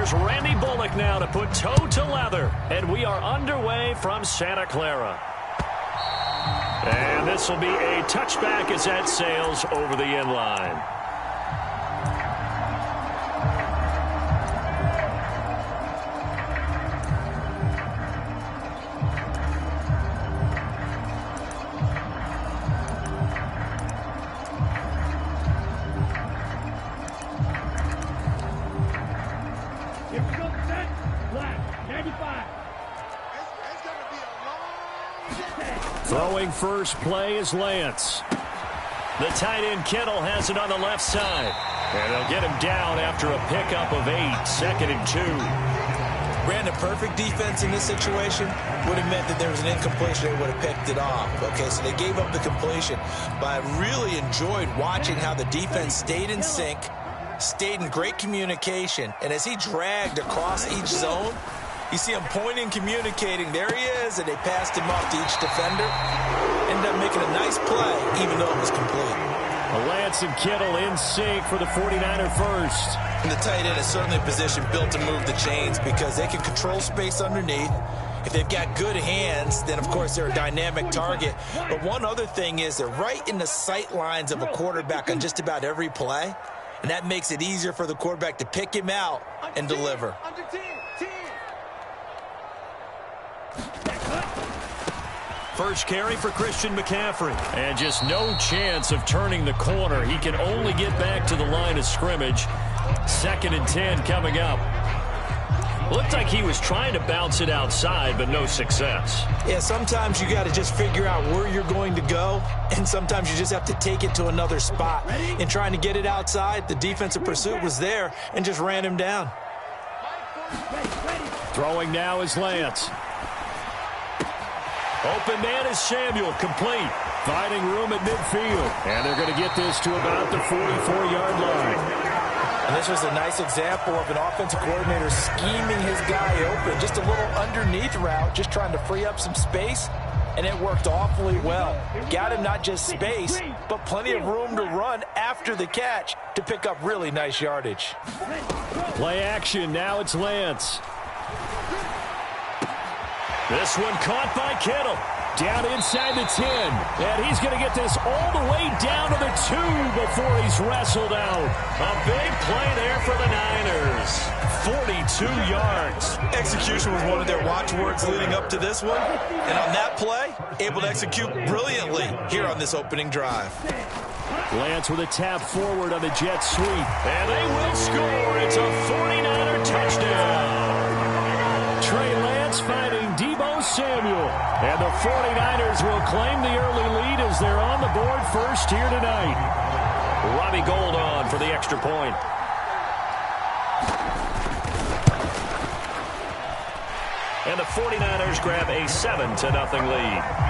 Here's Randy Bullock now to put toe to leather. And we are underway from Santa Clara. And this will be a touchback as that sails over the end line. Throwing first play is Lance. The tight end Kittle has it on the left side. And they'll get him down after a pickup of 8, 2nd and 2. Brandon, perfect defense in this situation would have meant that there was an incompletion. They would have picked it off. Okay, so they gave up the completion. But I really enjoyed watching how the defense stayed in sync, stayed in great communication. And as he dragged across each zone, you see him pointing, communicating. There he is, and they passed him off to each defender. Ended up making a nice play, even though it was complete. Lance and Kittle in sync for the 49er first. And the tight end is certainly a position built to move the chains because they can control space underneath. If they've got good hands, then, of course, they're a dynamic target. But one other thing is they're right in the sight lines of a quarterback on just about every play. And that makes it easier for the quarterback to pick him out and deliver. First carry for Christian McCaffrey. And just no chance of turning the corner. He can only get back to the line of scrimmage. 2nd and 10 coming up. Looked like he was trying to bounce it outside, but no success. Yeah, sometimes you got to just figure out where you're going to go, and sometimes you just have to take it to another spot. In trying to get it outside, the defensive pursuit was there and just ran him down. Throwing now is Lance. Open man is Samuel, complete. Finding room at midfield. And they're going to get this to about the 44-yard line. And this was a nice example of an offensive coordinator scheming his guy open. Just a little underneath route, just trying to free up some space. And it worked awfully well. Got him not just space, but plenty of room to run after the catch to pick up really nice yardage. Play action, now it's Lance. This one caught by Kittle. Down inside the 10. And he's going to get this all the way down to the 2 before he's wrestled out. A big play there for the Niners. 42 yards. Execution was one of their watchwords leading up to this one. And on that play, able to execute brilliantly here on this opening drive. Lance with a tap forward on the jet sweep. And they will score. It's a 49er touchdown. Trey Lance finding Deebo Samuel. And the 49ers will claim the early lead as they're on the board first here tonight. Robbie Gould on for the extra point. And the 49ers grab a 7-0 lead.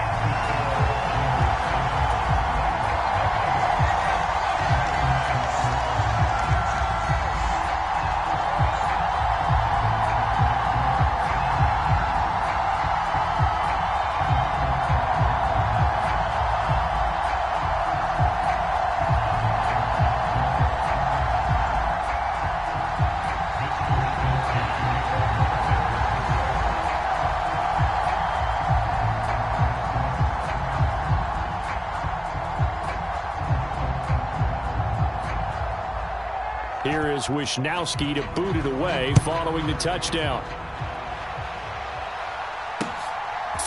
Here is Wisnowski to boot it away following the touchdown.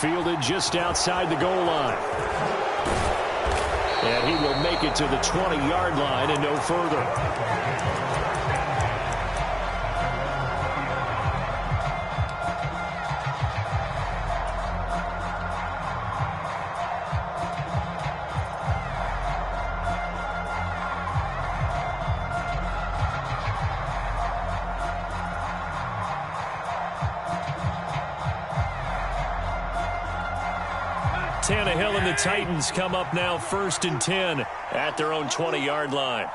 Fielded just outside the goal line. And he will make it to the 20-yard line and no further. Tannehill and the Titans come up now 1st and 10 at their own 20-yard line.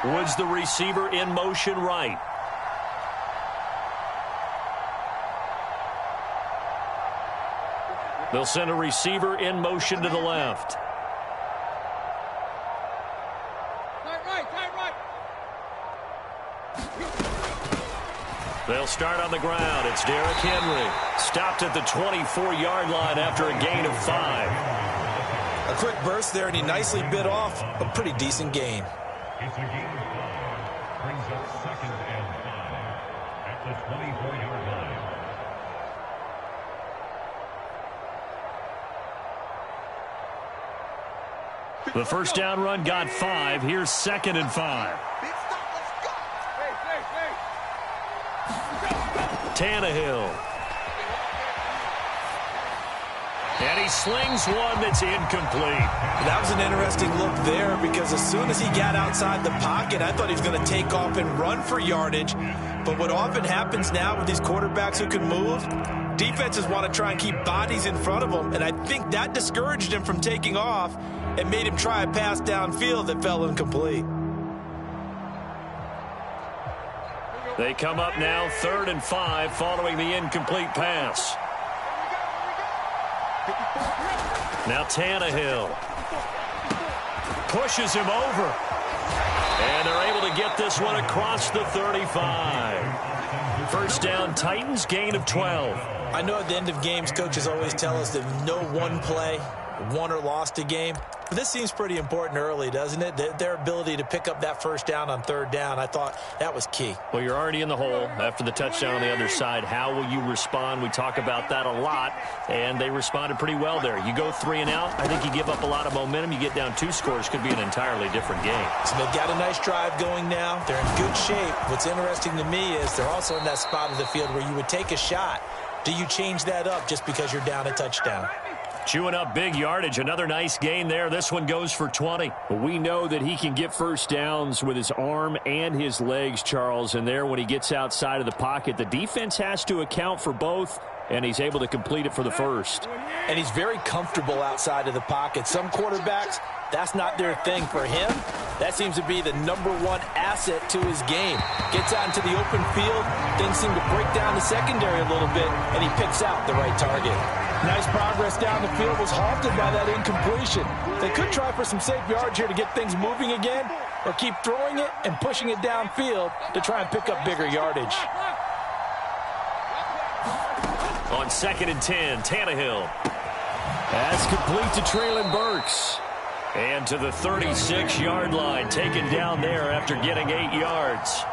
Woods the receiver in motion right. They'll send a receiver in motion to the left. They'll start on the ground. It's Derrick Henry. Stopped at the 24-yard line after a gain of 5. A quick burst there, and he nicely bit off a pretty decent gain. It's a gain of 5. Brings up 2nd and 5 at the 24-yard line. The first down run got 5. Here's 2nd and 5. Tannehill. And he slings one that's incomplete. That was an interesting look there because as soon as he got outside the pocket, I thought he was going to take off and run for yardage. But what often happens now with these quarterbacks who can move, defenses want to try and keep bodies in front of them. And I think that discouraged him from taking off and made him try a pass downfield that fell incomplete. They come up now 3rd and 5 following the incomplete pass. Now Tannehill pushes him over. And they're able to get this one across the 35. First down, Titans, gain of 12. I know at the end of games, coaches always tell us that no one play won or lost a game. But this seems pretty important early, doesn't it? Their ability to pick up that first down on 3rd down, I thought that was key. Well, you're already in the hole after the touchdown on the other side. How will you respond? We talk about that a lot, and they responded pretty well there. You go 3 and out, I think you give up a lot of momentum. You get down 2 scores, could be an entirely different game. So they've got a nice drive going now. They're in good shape. What's interesting to me is they're also in that spot of the field where you would take a shot. Do you change that up just because you're down a touchdown? Chewing up big yardage. Another nice gain there. This one goes for 20. But we know that he can get first downs with his arm and his legs, Charles. And there, when he gets outside of the pocket, the defense has to account for both, and he's able to complete it for the first. And he's very comfortable outside of the pocket. Some quarterbacks, that's not their thing. For him, that seems to be the #1 asset to his game. Gets out into the open field, things seem to break down the secondary a little bit, and he picks out the right target. Nice progress down the field, was halted by that incompletion. They could try for some safe yards here to get things moving again, or keep throwing it and pushing it downfield to try and pick up bigger yardage. On 2nd and 10, Tannehill. That's complete to Treylon Burks. And to the 36-yard line, taken down there after getting 8 yards.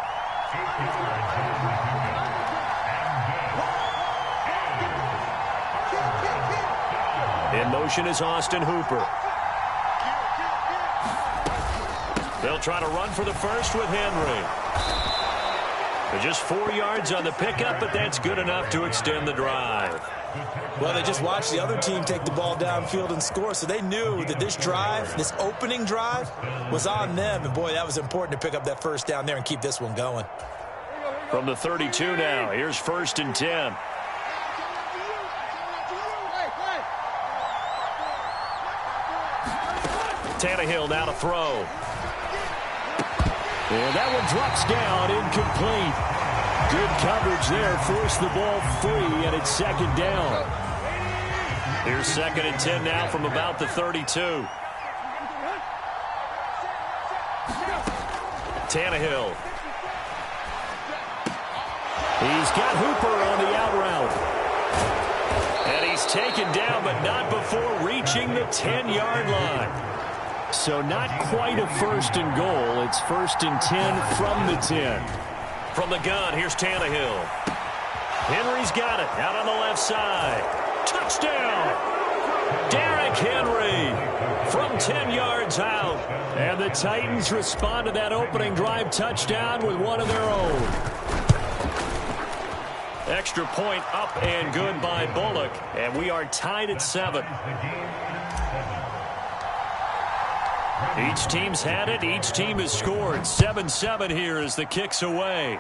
In motion is Austin Hooper. They'll try to run for the first with Henry. They're just 4 yards on the pickup, but that's good enough to extend the drive. Well, they just watched the other team take the ball downfield and score, so they knew that this drive, this opening drive, was on them. And, boy, that was important to pick up that first down there and keep this one going. From the 32 now, here's 1st and 10. Tannehill now to throw. And that one drops down, incomplete. Good coverage there, forced the ball free, and it's 2nd down. Here's 2nd and 10 now from about the 32. Tannehill. He's got Hooper on the out route. And he's taken down, but not before reaching the 10-yard line. So not quite a 1st and goal. It's 1st and 10 from the 10. From the gun, here's Tannehill. Henry's got it out on the left side. Touchdown! Derrick Henry from 10 yards out. And the Titans respond to that opening drive touchdown with one of their own. Extra point up and good by Bullock. And we are tied at 7. Each team's had it. Each team has scored. 7-7 here as the kick's away.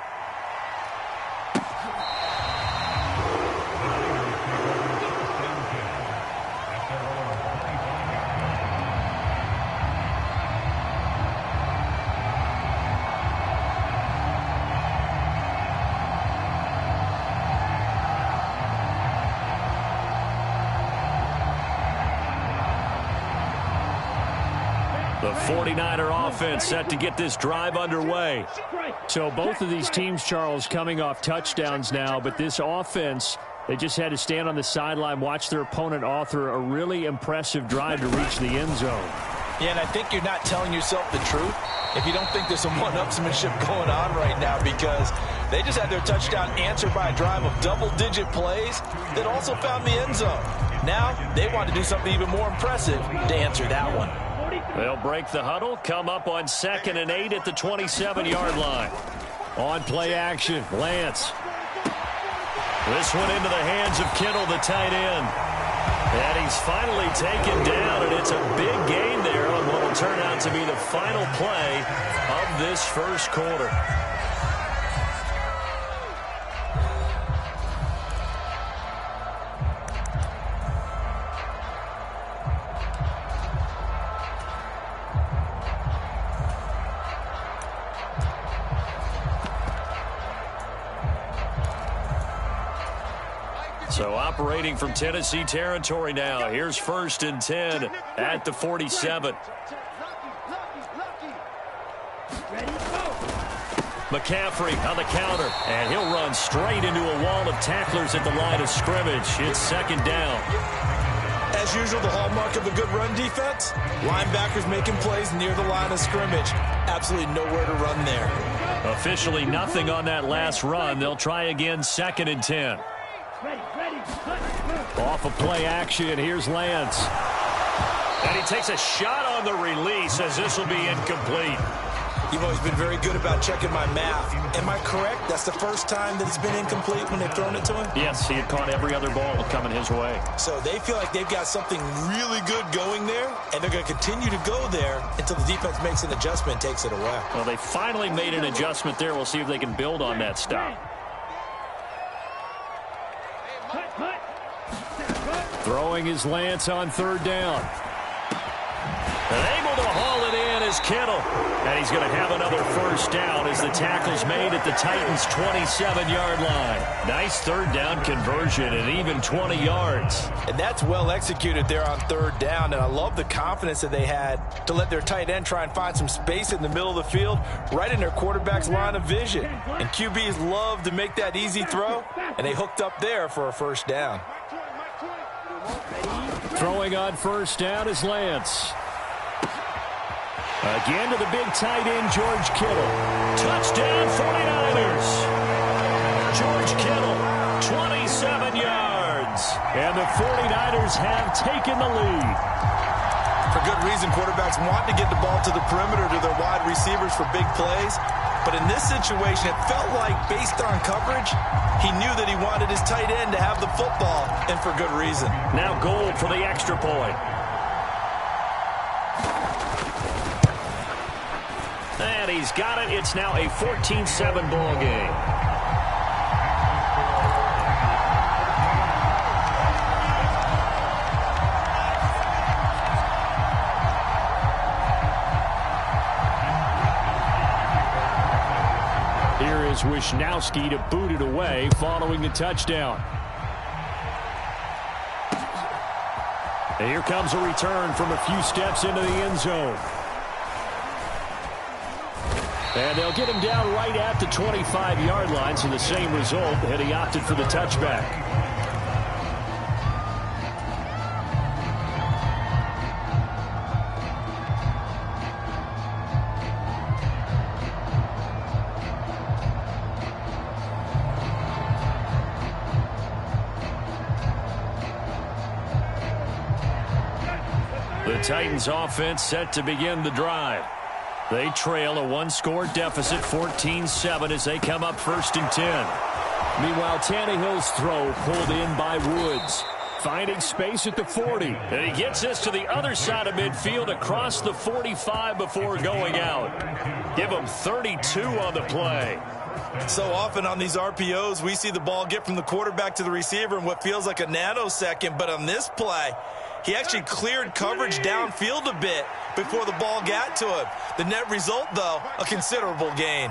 The 49er offense set to get this drive underway. So both of these teams, Charles, coming off touchdowns now, but this offense, they just had to stand on the sideline, watch their opponent author a really impressive drive to reach the end zone. Yeah, and I think you're not telling yourself the truth if you don't think there's some one-upsmanship going on right now, because they just had their touchdown answered by a drive of double-digit plays that also found the end zone. Now they want to do something even more impressive to answer that one. They'll break the huddle, come up on 2nd and 8 at the 27-yard line. On play action, Lance. This one into the hands of Kittle, the tight end. And he's finally taken down, and it's a big gain there on what will turn out to be the final play of this first quarter. So operating from Tennessee territory now. Here's 1st and 10 at the 47. McCaffrey on the counter, and he'll run straight into a wall of tacklers at the line of scrimmage. It's 2nd down. As usual, the hallmark of a good run defense, linebackers making plays near the line of scrimmage. Absolutely nowhere to run there. Officially nothing on that last run. They'll try again, 2nd and 10. Off of play action, here's Lance. And he takes a shot on the release as this will be incomplete. You've always been very good about checking my math. Am I correct? That's the first time that it's been incomplete when they've thrown it to him? Yes, he had caught every other ball coming his way. So they feel like they've got something really good going there, and they're going to continue to go there until the defense makes an adjustment and takes it away. Well, they finally made an adjustment there. We'll see if they can build on that stop. Throwing his Lance on 3rd down. And able to haul it in is Kittle. And he's going to have another 1st down as the tackle's made at the Titans' 27-yard line. Nice 3rd down conversion and even 20 yards. And that's well executed there on 3rd down. And I love the confidence that they had to let their tight end try and find some space in the middle of the field, right in their quarterback's line of vision. And QBs love to make that easy throw, and they hooked up there for a 1st down. Throwing on 1st down is Lance. Again to the big tight end, George Kittle. Touchdown 49ers. George Kittle, 27 yards. And the 49ers have taken the lead. For good reason, quarterbacks want to get the ball to the perimeter to their wide receivers for big plays. But in this situation, it felt like, based on coverage, he knew that he wanted his tight end to have the football, and for good reason. Now Gould for the extra point. And he's got it. It's now a 14-7 ball game. Here is Wisnowski to boot it away following the touchdown. And here comes a return from a few steps into the end zone. And they'll get him down right at the 25-yard line, so the same result, and he opted for the touchback. The Titans offense set to begin the drive. They trail a one-score deficit, 14-7, as they come up 1st and 10. Meanwhile, Tannehill's throw pulled in by Woods. Finding space at the 40. And he gets this to the other side of midfield across the 45 before going out. Give him 32 on the play. So often on these RPOs, we see the ball get from the quarterback to the receiver in what feels like a nanosecond. But on this play, he actually cleared coverage downfield a bit before the ball got to him. The net result, though, a considerable gain.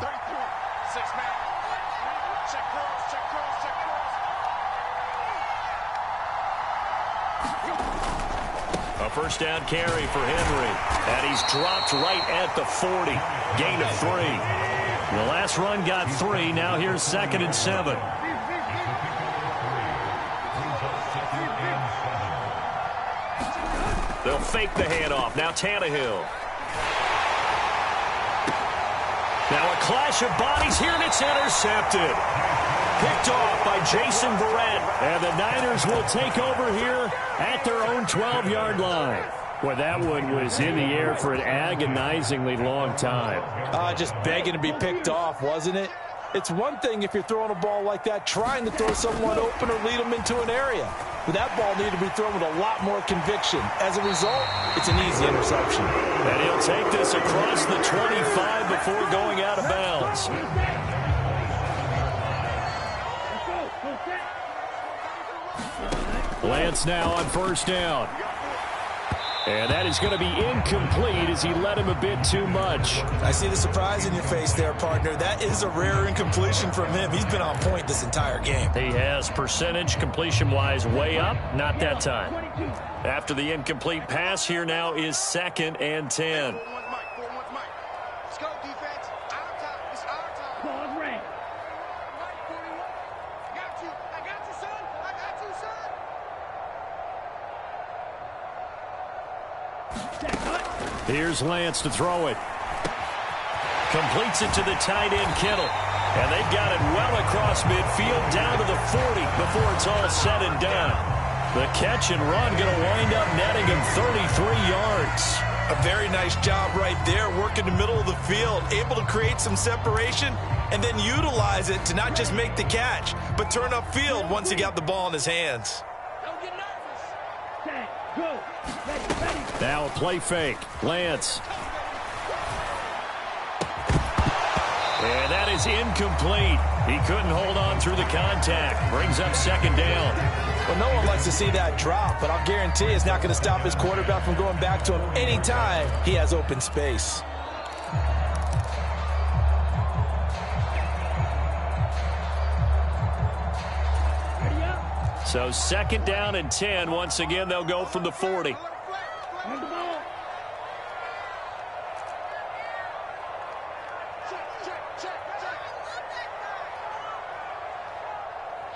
A first down carry for Henry. And he's dropped right at the 40. Gain of 3. The last run got 3. Now here's 2nd and 7. They'll fake the handoff. Now Tannehill. Now a clash of bodies here, and it's intercepted. Picked off by Jason Verrett. And the Niners will take over here at their own 12-yard line. Boy, that one was in the air for an agonizingly long time. Just begging to be picked off, wasn't it? It's one thing if you're throwing a ball like that, trying to throw someone open or lead them into an area. But that ball needed to be thrown with a lot more conviction. As a result, it's an easy interception. And he'll take this across the 25 before going out of bounds. Lance now on first down. And that is going to be incomplete as he led him a bit too much. I see the surprise in your face there, partner. That is a rare incompletion from him. He's been on point this entire game. He has percentage completion-wise way up. Not that time. After the incomplete pass, here now is 2nd and 10. Let's go, defense. Our time. It's our time. Ball is red. I got you. I got you, son. I got you, son. Here's Lance to throw it. Completes it to the tight end, Kittle. And they've got it well across midfield down to the 40 before it's all said and done. The catch and run going to wind up netting him 33 yards. A very nice job right there, working the middle of the field, able to create some separation and then utilize it to not just make the catch, but turn upfield once he got the ball in his hands. Don't get nervous. Stand, go. Ready. Now a play fake. Lance. And that is incomplete. He couldn't hold on through the contact. Brings up 2nd down. Well, no one likes to see that drop, but I'll guarantee it's not going to stop his quarterback from going back to him anytime he has open space. So 2nd down and 10. Once again, they'll go from the 40.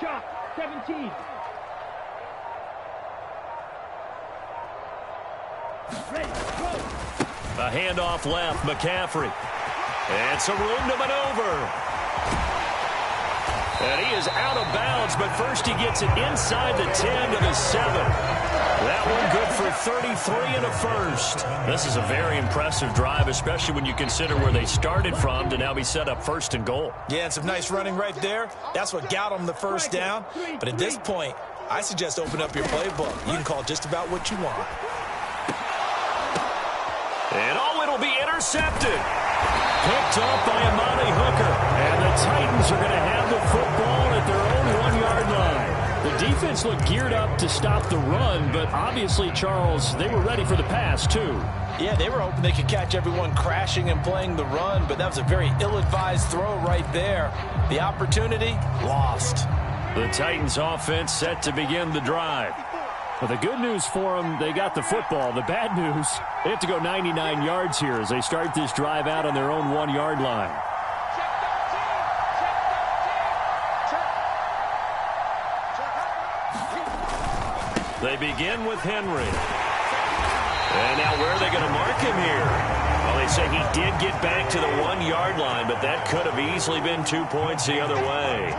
Shot 17. Ready, go. A handoff left, McCaffrey. And some room to maneuver. And he is out of bounds, but first he gets it inside the 10 to the 7. That one good for 33 and a first. This is a very impressive drive, especially when you consider where they started from to now be set up 1st and goal. Yeah, and some nice running right there. That's what got him the first down. But at this point, I suggest open up your playbook. You can call just about what you want. And it'll be intercepted. Picked up by Amani Hooker. And the Titans are going to have the football at their own 1-yard line. The defense looked geared up to stop the run, but obviously, Charles, they were ready for the pass, too. Yeah, they were hoping they could catch everyone crashing and playing the run, but that was a very ill-advised throw right there. The opportunity, lost. The Titans offense set to begin the drive. Well, the good news for them, they got the football. The bad news, they have to go 99 yards here as they start this drive out on their own 1-yard line. They begin with Henry. And now where are they going to mark him here? Well, they say he did get back to the 1-yard line, but that could have easily been 2 points the other way.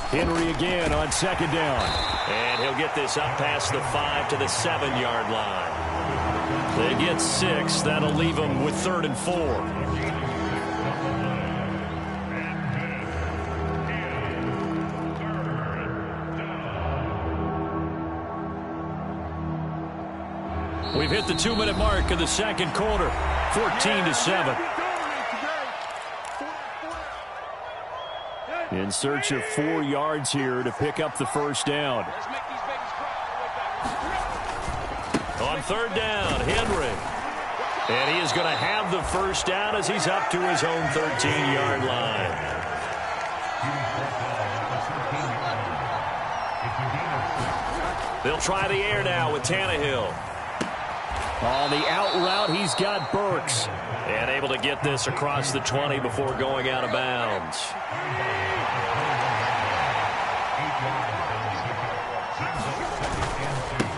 Henry again on 2nd down. And he'll get this up past the 5 to the 7-yard line. They get 6. That'll leave them with 3rd and 4. We've hit the 2-minute mark of the second quarter. 14-7. In search of 4 yards here to pick up the first down. On 3rd down, Henry. And he is going to have the first down as he's up to his own 13-yard line. They'll try the air now with Tannehill. On the out route, he's got Burks. And able to get this across the 20 before going out of bounds.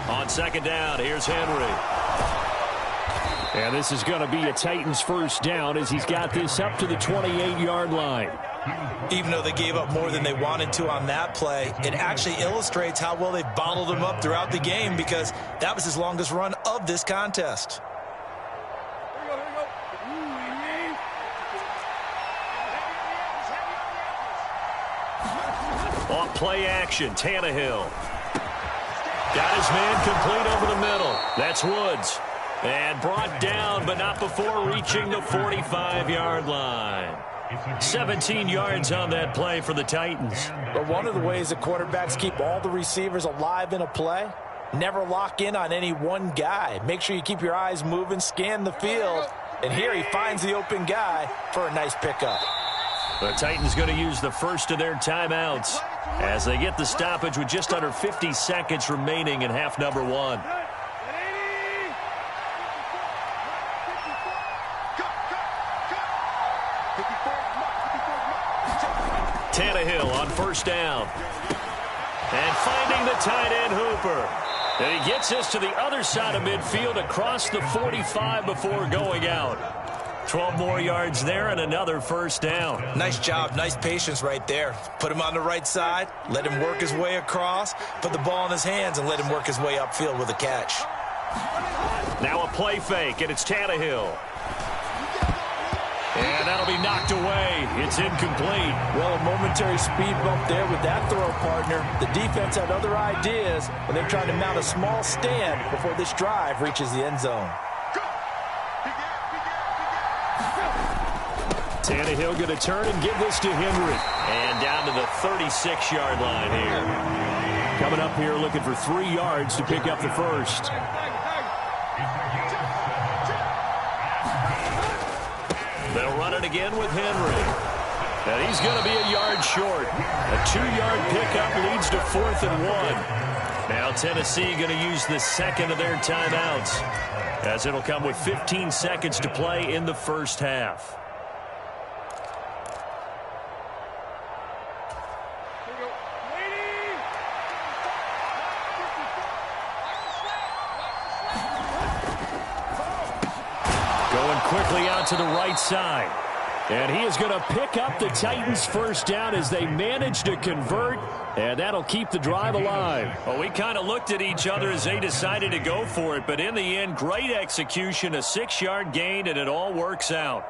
On second down, here's Henry. And this is going to be a Titans first down as he's got this up to the 28-yard line. Even though they gave up more than they wanted to on that play, it actually illustrates how well they bottled him up throughout the game because that was his longest run of this contest. On play action, Tannehill. Got his man complete over the middle. That's Woods. And brought down, but not before reaching the 45-yard line. 17 yards on that play for the Titans. But one of the ways that quarterbacks keep all the receivers alive in a play, never lock in on any one guy. Make sure you keep your eyes moving, scan the field. And here he finds the open guy for a nice pickup. The Titans going to use the first of their timeouts as they get the stoppage with just under 50 seconds remaining in half number one. Tannehill on first down. And finding the tight end Hooper. And he gets this to the other side of midfield across the 45 before going out. 12 more yards there and another first down. Nice job, nice patience right there. Put him on the right side, let him work his way across, put the ball in his hands, and let him work his way upfield with a catch. Now a play fake, and it's Tannehill. And that'll be knocked away. It's incomplete. Well, a momentary speed bump there with that throw, partner. The defense had other ideas, and they're trying to mount a small stand before this drive reaches the end zone. Tannehill going to turn and give this to Henry. And down to the 36-yard line here. Coming up here looking for 3 yards to pick up the first. They'll run it again with Henry. And he's going to be a yard short. A 2-yard pickup leads to 4th and 1. Now Tennessee going to use the second of their timeouts as it'll come with 15 seconds to play in the first half. Quickly out to the right side. And he is going to pick up the Titans first down as they manage to convert. And that'll keep the drive alive. Well, we kind of looked at each other as they decided to go for it. But in the end, great execution, a 6-yard gain, and it all works out.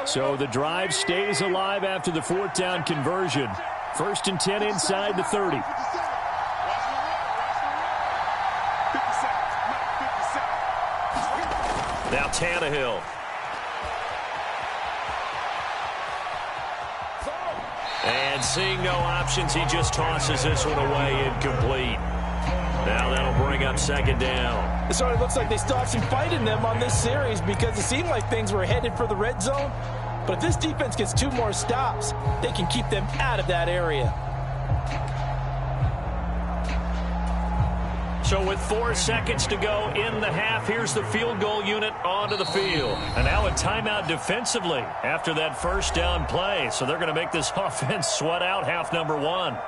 So the drive stays alive after the 4th down conversion. 1st and 10 inside the 30. Now Tannehill. And seeing no options, he just tosses this one away incomplete. Now that'll bring up second down. It sort of looks like they still have some fight in them on this series because it seemed like things were headed for the red zone. But if this defense gets 2 more stops, they can keep them out of that area. So with 4 seconds to go in the half, here's the field goal unit onto the field. And now a timeout defensively after that first down play. So they're going to make this offense sweat out half number one.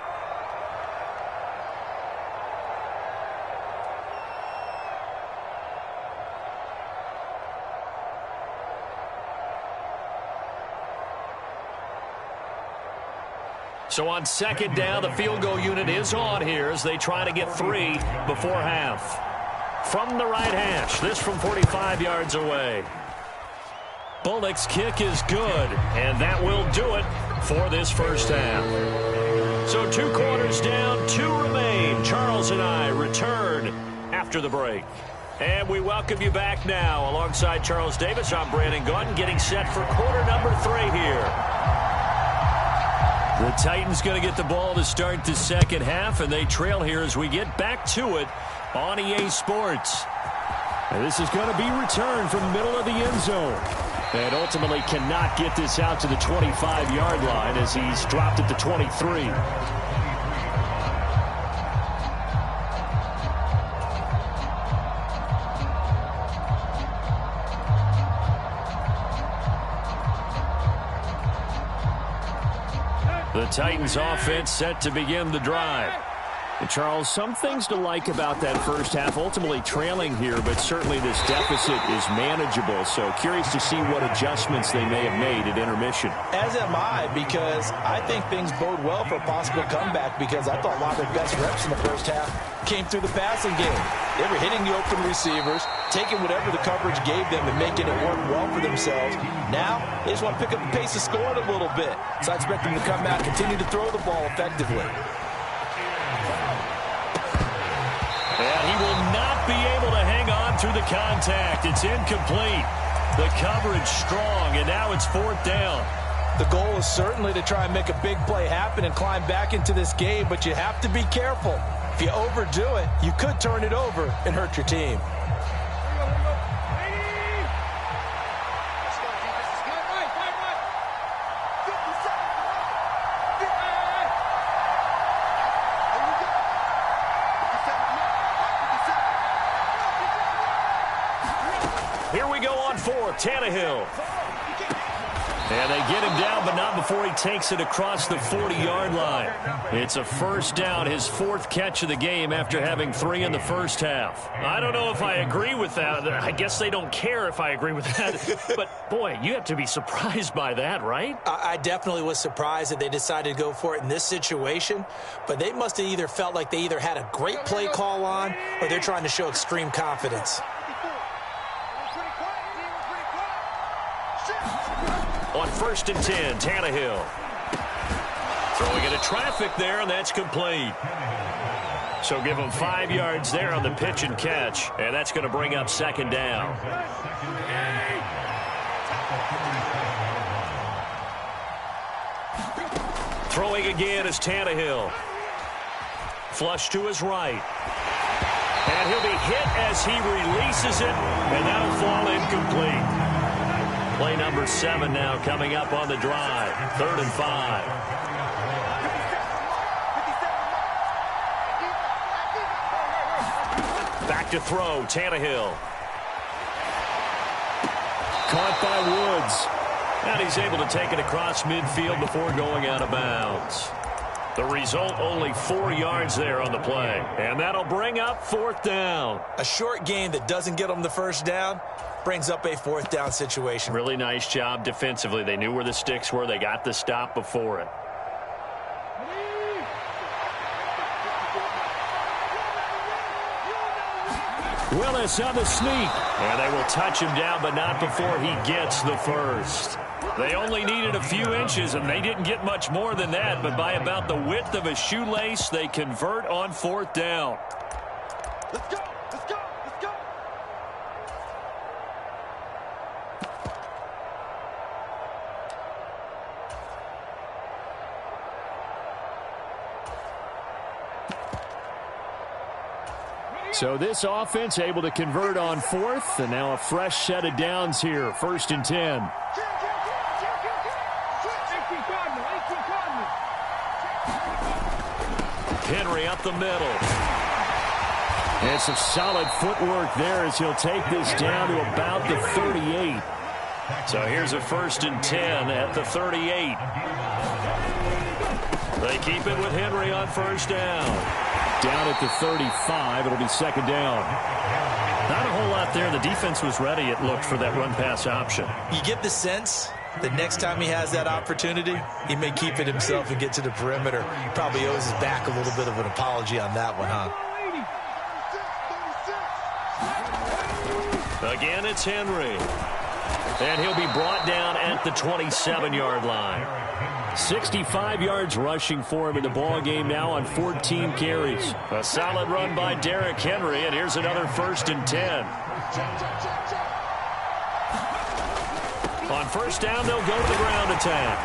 So on second down, the field goal unit is on here as they try to get 3 before half. From the right hash, this from 45 yards away. Bullock's kick is good, and that will do it for this first half. So 2 quarters down, 2 remain. Charles and I return after the break. And we welcome you back now. Alongside Charles Davis, I'm Brandon Gaudin, getting set for quarter number 3 here. The Titans going to get the ball to start the second half, and they trail here as we get back to it on EA Sports. And this is going to be returned from the middle of the end zone. And ultimately cannot get this out to the 25-yard line as he's dropped at the 23. The Titans offense set to begin the drive. And Charles, some things to like about that first half. Ultimately trailing here, but certainly this deficit is manageable. So curious to see what adjustments they may have made at intermission. As am I, because I think things bode well for a possible comeback, because I thought a lot of their best reps in the first half came through the passing game. They were hitting the open receivers, taking whatever the coverage gave them and making it work well for themselves. Now, they just want to pick up the pace of scoring a little bit. So I expect them to come out and continue to throw the ball effectively. And he will not be able to hang on through the contact. It's incomplete. The coverage strong, and now it's 4th down. The goal is certainly to try and make a big play happen and climb back into this game, but you have to be careful. If you overdo it, you could turn it over and hurt your team. Here we go on 4th, Tannehill. And they get him down, but not before he takes it across the 40-yard line. It's a first down, his 4th catch of the game after having 3 in the first half. I don't know if I agree with that. I guess they don't care if I agree with that. But, boy, you have to be surprised by that, right? I definitely was surprised that they decided to go for it in this situation. But they must have either felt like they either had a great play call on or they're trying to show extreme confidence. On 1st and 10, Tannehill. Throwing into traffic there, and that's complete. So give him 5 yards there on the pitch and catch, and that's going to bring up 2nd down. Throwing again is Tannehill. Flush to his right. And he'll be hit as he releases it, and that'll fall incomplete. Play number 7 now coming up on the drive. 3rd and 5. Back to throw, Tannehill. Caught by Woods. And he's able to take it across midfield before going out of bounds. The result, only 4 yards there on the play. And that'll bring up 4th down. A short game that doesn't get them the first down brings up a 4th down situation. Really nice job defensively. They knew where the sticks were. They got the stop before it. Willis on the sneak. And they will touch him down, but not before he gets the first. They only needed a few inches, and they didn't get much more than that. But by about the width of a shoelace, they convert on 4th down. Let's go! Let's go! Let's go! So this offense able to convert on 4th, and now a fresh set of downs here. 1st and 10. Henry up the middle. And some solid footwork there as he'll take this down to about the 38. So here's a 1st and 10 at the 38. They keep it with Henry on 1st down. Down at the 35, it'll be 2nd down. Not a whole lot there. The defense was ready, it looked, for that run-pass option. You get the sense the next time he has that opportunity, he may keep it himself and get to the perimeter. Probably owes his back a little bit of an apology on that one, huh? Again, it's Henry. And he'll be brought down at the 27-yard line. 65 yards rushing for him in the ball game now on 14 carries. A solid run by Derrick Henry, and here's another 1st and 10. On 1st down, they'll go to the ground attack.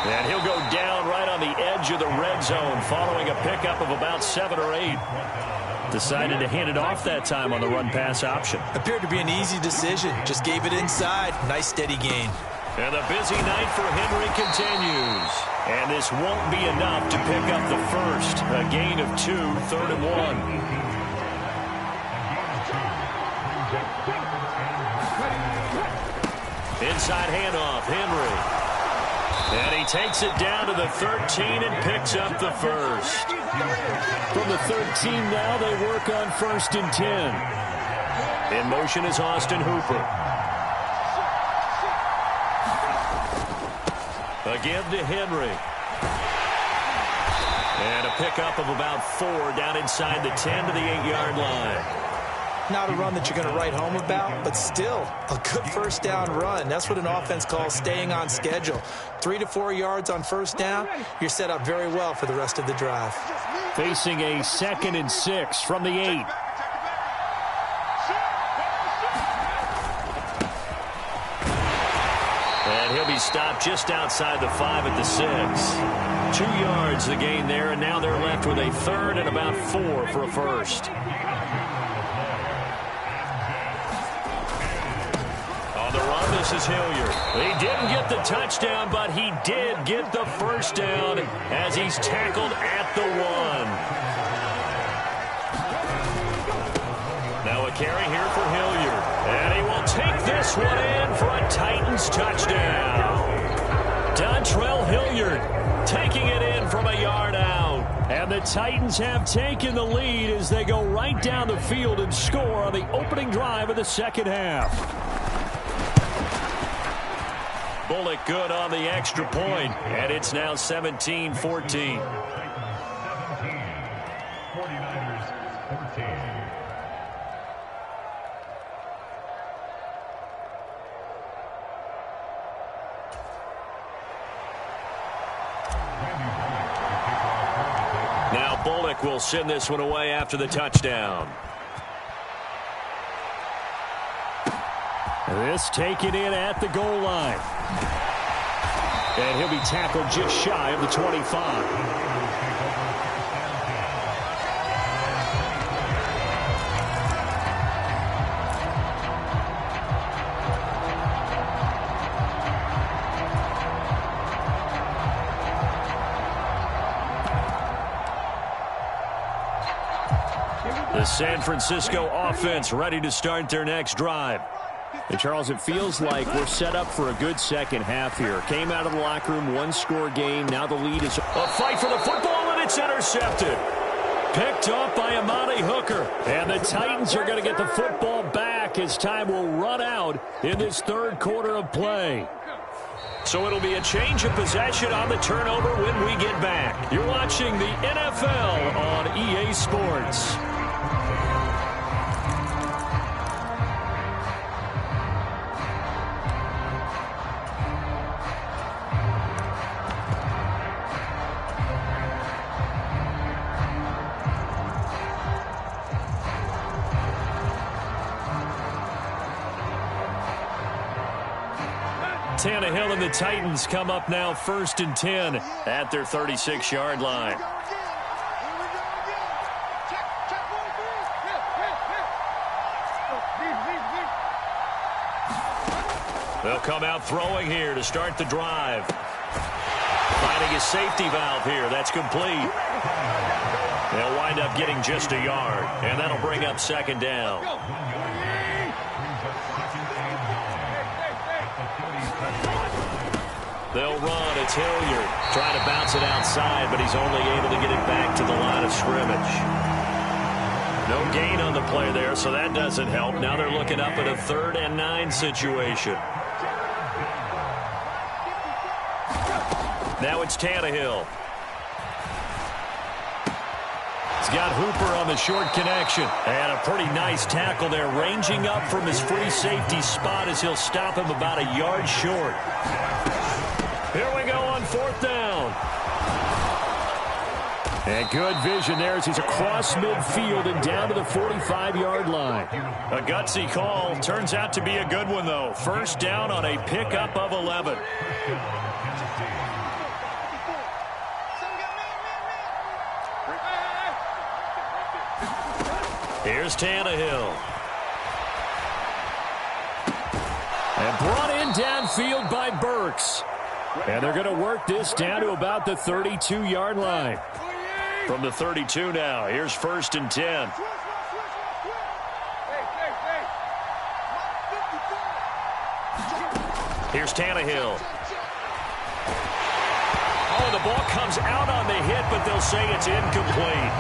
And he'll go down right on the edge of the red zone following a pickup of about 7 or 8. Decided to hand it off that time on the run-pass option. Appeared to be an easy decision. Just gave it inside. Nice steady gain. And the busy night for Henry continues. And this won't be enough to pick up the first. A gain of 2, 3rd and 1. Inside handoff, Henry. And he takes it down to the 13 and picks up the first. From the 13 now, they work on 1st and 10. In motion is Austin Hooper. Again to Henry. And a pickup of about 4 down inside the 10 to the 8-yard line. Not a run that you're going to write home about, but still a good first down run. That's what an offense calls staying on schedule. 3 to 4 yards on first down, you're set up very well for the rest of the drive. Facing a 2nd and 6 from the 8. And he'll be stopped just outside the 5 at the 6. 2 yards the gain there, and now they're left with a 3rd and about 4 for a first. On the run, this is Hilliard. He didn't get the touchdown, but he did get the first down as he's tackled at the 1. Now a carry here for Hilliard. And he will take this one in for a Titans touchdown. Dontrell Hilliard taking it in from a yard out. And the Titans have taken the lead as they go right down the field and score on the opening drive of the second half. Bullock good on the extra point, and it's now 17-14. 49ers 14. Now Bullock will send this one away after the touchdown. This taken in at the goal line. And he'll be tackled just shy of the 25. The San Francisco offense ready to start their next drive. And Charles, it feels like we're set up for a good second half here. Came out of the locker room, 1-score game. Now the lead is a fight for the football, and it's intercepted. Picked off by Amani Hooker. And the Titans are going to get the football back as time will run out in this third quarter of play. So it'll be a change of possession on the turnover when we get back. You're watching the NFL on EA Sports. Tannehill and the Titans come up now 1st and 10 at their 36-yard line. They'll come out throwing here to start the drive. Finding his safety valve here. That's complete. They'll wind up getting just a yard, and that'll bring up 2nd down. They'll run. It's Hilliard. Trying to bounce it outside, but he's only able to get it back to the line of scrimmage. No gain on the play there, so that doesn't help. Now they're looking up at a 3rd and 9 situation. Now it's Tannehill. He's got Hooper on the short connection. And a pretty nice tackle there, ranging up from his free safety spot as he'll stop him about a yard short. Here we go on 4th down. And good vision there as he's across midfield and down to the 45-yard line. A gutsy call. Turns out to be a good one, though. 1st down on a pickup of 11. Here's Tannehill. And brought in downfield by Burks. And they're going to work this down to about the 32-yard line. From the 32 now, here's 1st and 10. Here's Tannehill. Oh, the ball comes out on the hit, but they'll say it's incomplete.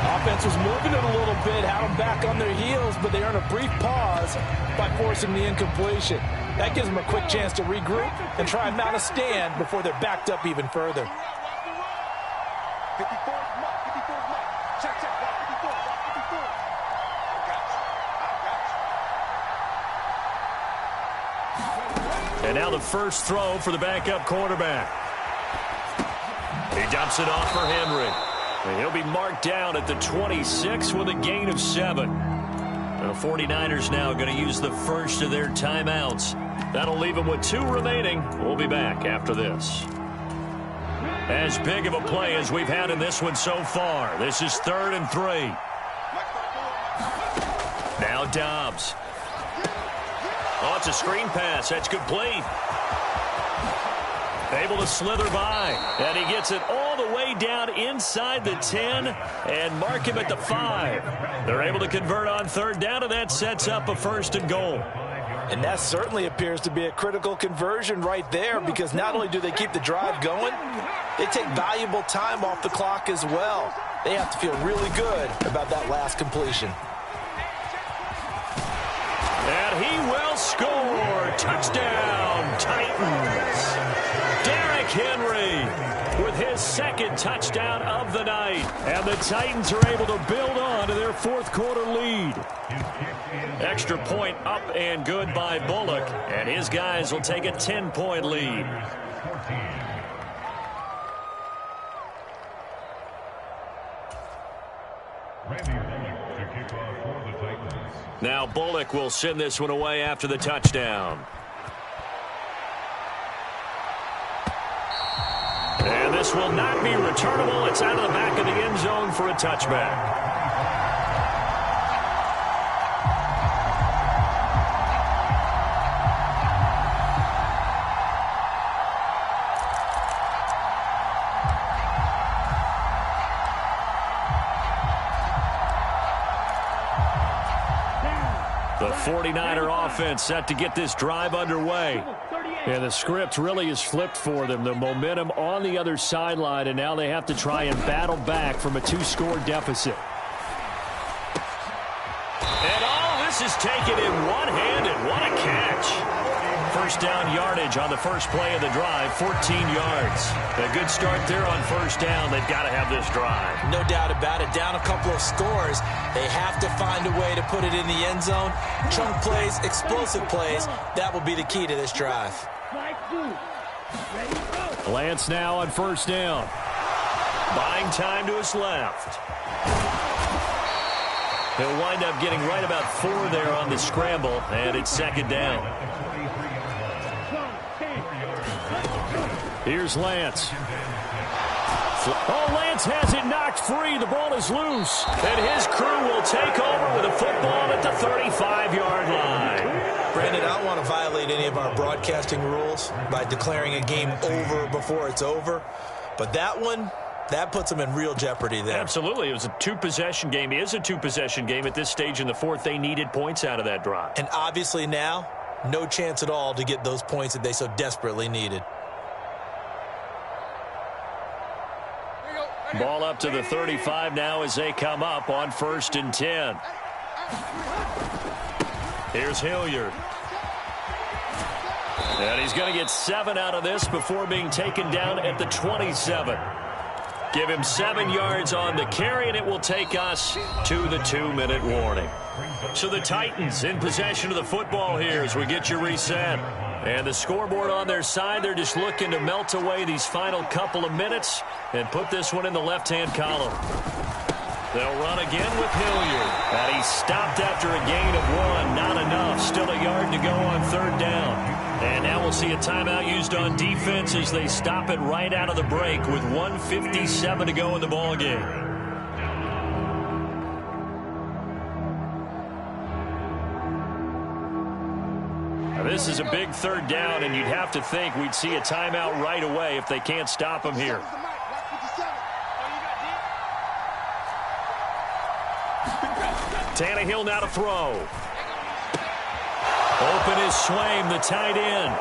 Offense was moving it a little bit, had them back on their heels, but they earn a brief pause by forcing the incompletion. That gives them a quick chance to regroup and try and mount a stand before they're backed up even further. And now the first throw for the backup quarterback. He dumps it off for Henry. And he'll be marked down at the 26 with a gain of 7. The 49ers now going to use the first of their timeouts. That'll leave them with 2 remaining. We'll be back after this. As big of a play as we've had in this one so far. This is 3rd and 3. Now Dobbs. Oh, it's a screen pass. That's complete. Able to slither by. And he gets it all the way down inside the 10 and mark him at the 5. They're able to convert on 3rd down, and that sets up a 1st and goal. And that certainly appears to be a critical conversion right there, because not only do they keep the drive going, they take valuable time off the clock as well. They have to feel really good about that last completion. And he will score. Touchdown, Titans. Derrick Henry with his 2nd touchdown of the night. And the Titans are able to build on to their 4th quarter lead. Extra point up and good by Bullock. And his guys will take a 10-point lead. Now Bullock will send this one away after the touchdown. And this will not be returnable. It's out of the back of the end zone for a touchback. The 49er offense set to get this drive underway. And the script really is flipped for them. The momentum on the other sideline, and now they have to try and battle back from a 2-score deficit. And all this is taken in one-handed. What a catch. First down yardage on the first play of the drive, 14 yards. A good start there on 1st down. They've got to have this drive. No doubt about it. Down a couple of scores. They have to find a way to put it in the end zone. Chunk plays, explosive plays. That will be the key to this drive. Lance now on 1st down. Buying time to his left. He'll wind up getting right about 4 there on the scramble, and it's 2nd down. Here's Lance. Oh, Lance has it knocked free. The ball is loose. And his crew will take over with a football at the 35-yard line. Brandon, I don't want to violate any of our broadcasting rules by declaring a game over before it's over. But that one, that puts them in real jeopardy there. Absolutely. It was a 2-possession game. It is a 2-possession game at this stage in the 4th. They needed points out of that drive. And obviously now, no chance at all to get those points that they so desperately needed. Ball up to the 35 now as they come up on 1st and 10. Here's Hilliard. And he's going to get 7 out of this before being taken down at the 27. Give him 7 yards on the carry, and it will take us to the 2-minute warning. So the Titans in possession of the football here as we get you reset. And the scoreboard on their side, they're just looking to melt away these final couple of minutes and put this one in the left-hand column. They'll run again with Hilliard. And he stopped after a gain of 1. Not enough. Still a yard to go on 3rd down. And now we'll see a timeout used on defense as they stop it right out of the break with 1:57 to go in the ballgame. This is a big third down, and you'd have to think we'd see a timeout right away if they can't stop him here. Tannehill now to throw. Open is Swaim, the tight end.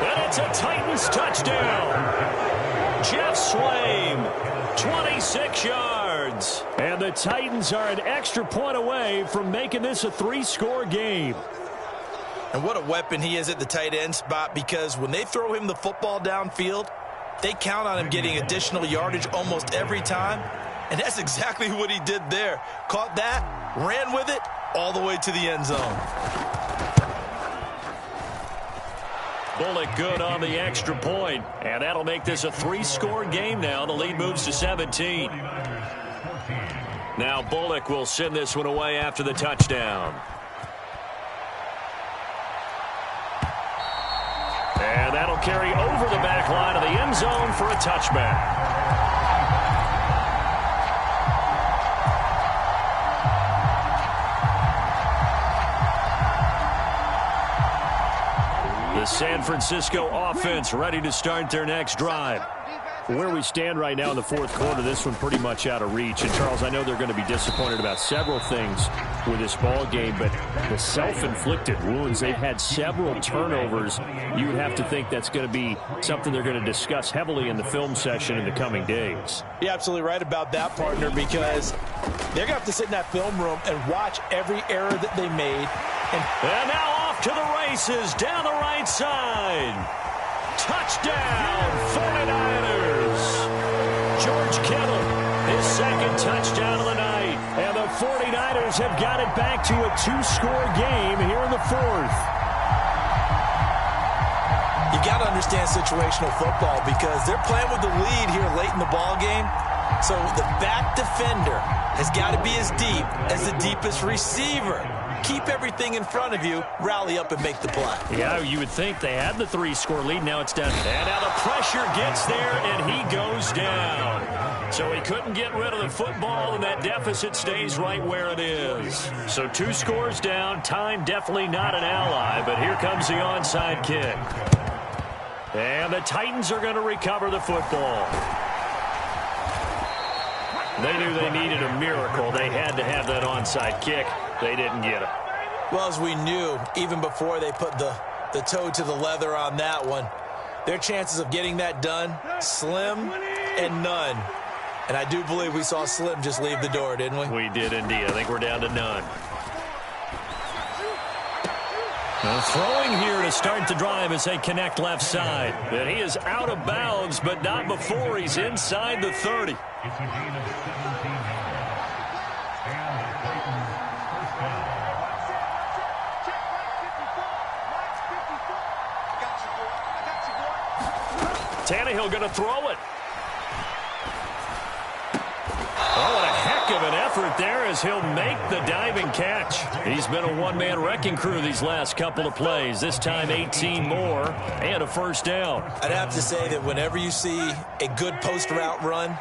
And it's a Titans touchdown. Jeff Swaim, 26 yards. And the Titans are an extra point away from making this a 3-score game. And what a weapon he is at the tight end spot, because when they throw him the football downfield, they count on him getting additional yardage almost every time. And that's exactly what he did there. Caught that, ran with it, all the way to the end zone. Bullock good on the extra point, and that'll make this a 3-score game now. The lead moves to 17. Now Bullock will send this one away after the touchdown. And that'll carry over the back line of the end zone for a touchback. The San Francisco offense ready to start their next drive. Where we stand right now in the fourth quarter, this one pretty much out of reach. And, Charles, I know they're going to be disappointed about several things with this ball game, but the self-inflicted wounds, they've had several turnovers. You would have to think that's going to be something they're going to discuss heavily in the film session in the coming days. You're absolutely right about that, partner, because they're going to have to sit in that film room and watch every error that they made. And now off to the races down the right side. Touchdown, 49ers. George Kittle, his second touchdown of the night. And the 49ers have got it back to a 2-score game here in the fourth. You got to understand situational football, because they're playing with the lead here late in the ball game. So the back defender has got to be as deep as the deepest receiver. Keep everything in front of you, rally up and make the play. Yeah, you would think they had the 3-score lead. Now it's done. And now the pressure gets there, and he goes down. So he couldn't get rid of the football, and that deficit stays right where it is. So 2 scores down. Time definitely not an ally, but here comes the onside kick. And the Titans are going to recover the football. They knew they needed a miracle. They had to have that onside kick. They didn't get it. Well, as we knew, even before they put the toe to the leather on that one, their chances of getting that done, slim and none. And I do believe we saw Slim just leave the door, didn't we? We did indeed. I think we're down to none. Now throwing here to start the drive as they connect left side. And he is out of bounds, but not before he's inside the 30. It's a gain of 17 yards. And the Titans first down. Tannehill going to throw it. Oh, what a heck of an effort there as he'll make the diving catch. He's been a one-man wrecking crew these last couple of plays. This time 18 more and a first down. I'd have to say that whenever you see a good post route run,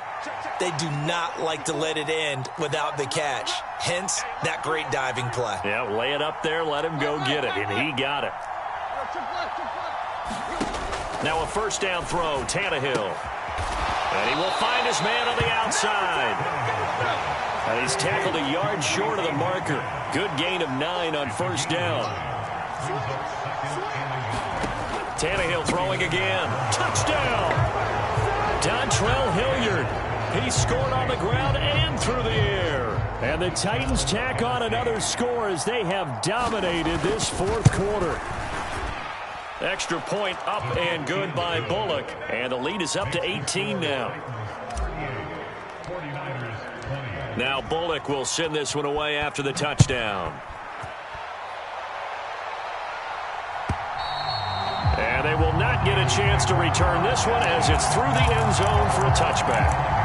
they do not like to let it end without the catch. Hence, that great diving play. Yeah, lay it up there, let him go get it, and he got it. Now a first down throw, Tannehill. And he will find his man on the outside. And he's tackled a yard short of the marker. Good gain of 9 on first down. Tannehill throwing again. Touchdown! Dontrell Hilliard. He scored on the ground and through the air. And the Titans tack on another score as they have dominated this fourth quarter. Extra point up and good by Bullock. And the lead is up to 18 now. Now Bullock will send this one away after the touchdown. And they will not get a chance to return this one as it's through the end zone for a touchback.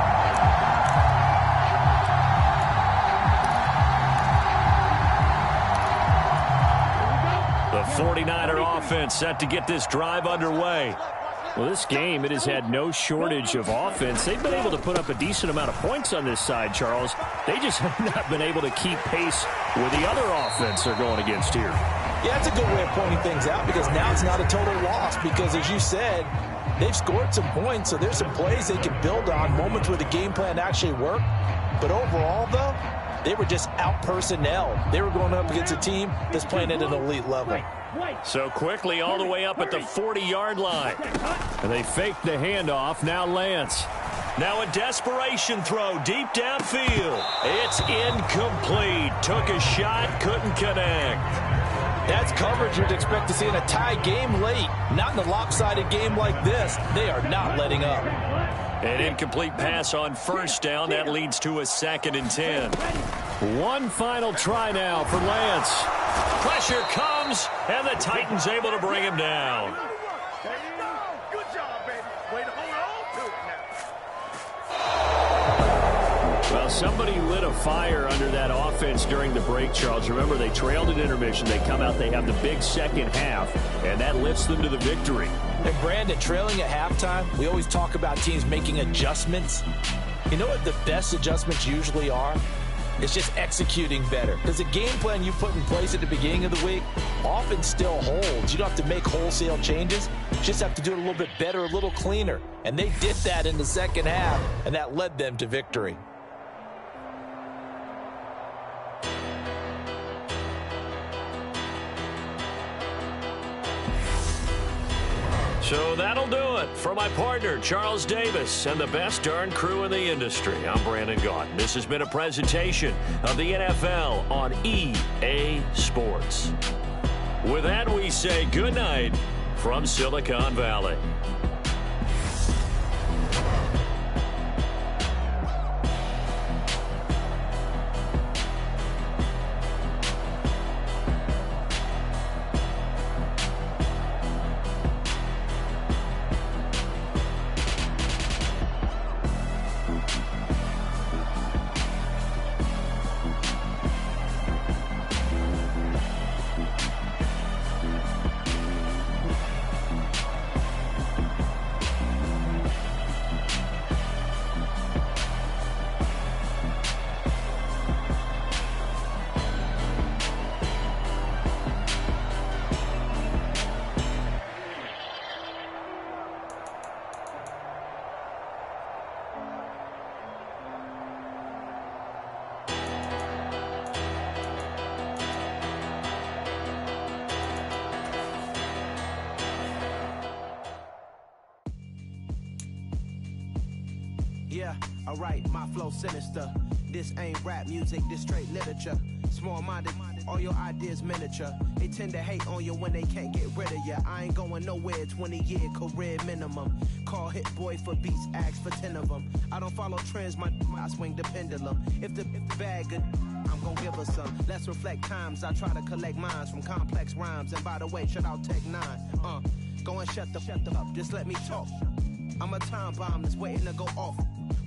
The 49er offense set to get this drive underway. Well, this game, it has had no shortage of offense. They've been able to put up a decent amount of points on this side, Charles. They just have not been able to keep pace with the other offense they're going against here. Yeah, that's a good way of pointing things out because now it's not a total loss because, as you said, they've scored some points, so there's some plays they can build on, moments where the game plan actually worked. But overall, though, they were just out personnel. They were going up against a team that's playing at an elite level. So quickly all the way up at the 40-yard line. And they faked the handoff. Now Lance. Now a desperation throw deep downfield. It's incomplete. Took a shot, couldn't connect. That's coverage you'd expect to see in a tie game late. Not in a lopsided game like this. They are not letting up. An incomplete pass on first down. That leads to a 2nd and 10. One final try now for Lance. Pressure comes, and the Titans able to bring him down. There you go. Good job, baby. Way to hold on to it now. Well, somebody lit a fire under that offense during the break, Charles. Remember, they trailed at intermission. They come out, they have the big second half, and that lifts them to the victory. And Brandon, trailing at halftime, we always talk about teams making adjustments. You know what the best adjustments usually are? It's just executing better. Because the game plan you put in place at the beginning of the week often still holds. You don't have to make wholesale changes. You just have to do it a little bit better, a little cleaner. And they did that in the second half, and that led them to victory. So that'll do it for my partner, Charles Davis, and the best darn crew in the industry. I'm Brandon Gaudin. This has been a presentation of the NFL on EA Sports. With that, we say good night from Silicon Valley. Yeah, alright, my flow sinister. This ain't rap music, this straight literature. Small-minded, all your ideas miniature. They tend to hate on you when they can't get rid of you. I ain't going nowhere, 20-year career minimum. Call Hit Boy for beats, ask for 10 of them. I don't follow trends, I swing the pendulum. If the bag good, I'm gonna give her some. Let's reflect times, I try to collect minds from complex rhymes. And by the way, shout out Tech 9. Go and shut the up, just let me talk. I'm a time bomb that's waiting to go off.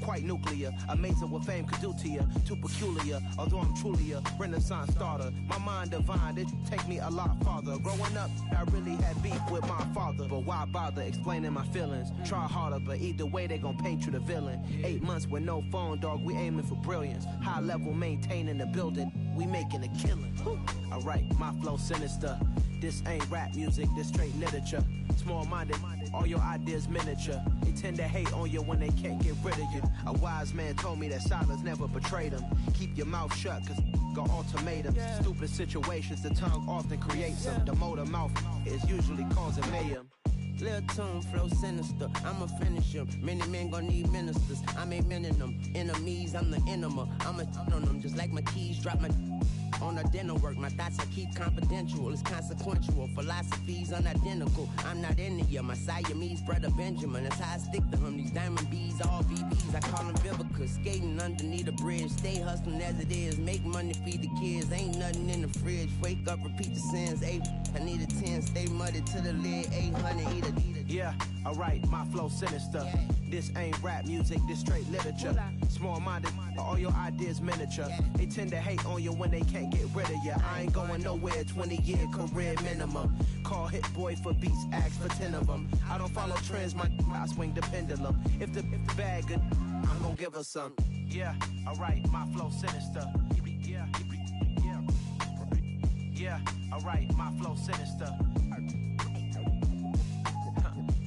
Quite nuclear, amazing what fame could do to you. Too peculiar, although I'm truly a renaissance starter. My mind divine, it take me a lot farther. Growing up, I really had beef with my father. But why bother explaining my feelings? Try harder, but either way they gon' paint you the villain. 8 months with no phone, dog, we aiming for brilliance. High level maintaining the building, we making a killing. Alright, my flow sinister. This ain't rap music, this straight literature. Small-minded, all your ideas miniature. They tend to hate on you when they can't get rid of you. A wise man told me that silence never betrayed him. Keep your mouth shut, cause got ultimatums. Stupid situations, the tongue often creates them. The motor mouth is usually causing mayhem. Lil' tune, flow sinister, I'ma finish him. Many men gon' need ministers, I'm aiming them. Enemies, I'm the enema, I'ma on them. Just like my keys, drop my on a dinner work. My thoughts I keep confidential, it's consequential. Philosophies unidentical, I'm not into you. My Siamese brother Benjamin, that's how I stick to him. These diamond bees, all BBs, I call them Vivica. Skating underneath a bridge, stay hustling as it is. Make money, feed the kids, ain't nothing in the fridge. Wake up, repeat the sins, I need a 10, stay muddy to the lid, 800, eat a. Yeah, alright, my flow sinister. This ain't rap music, this straight literature. Small-minded, all your ideas miniature. They tend to hate on you when they can't get rid of you. I ain't going nowhere, 20-year career minimum. Call Hit Boy for beats, ask for 10 of them. I don't follow trends, I swing the pendulum. If the bag good, I'm gonna give her some. Yeah, alright, my flow sinister. Yeah, alright. alright, my flow sinister.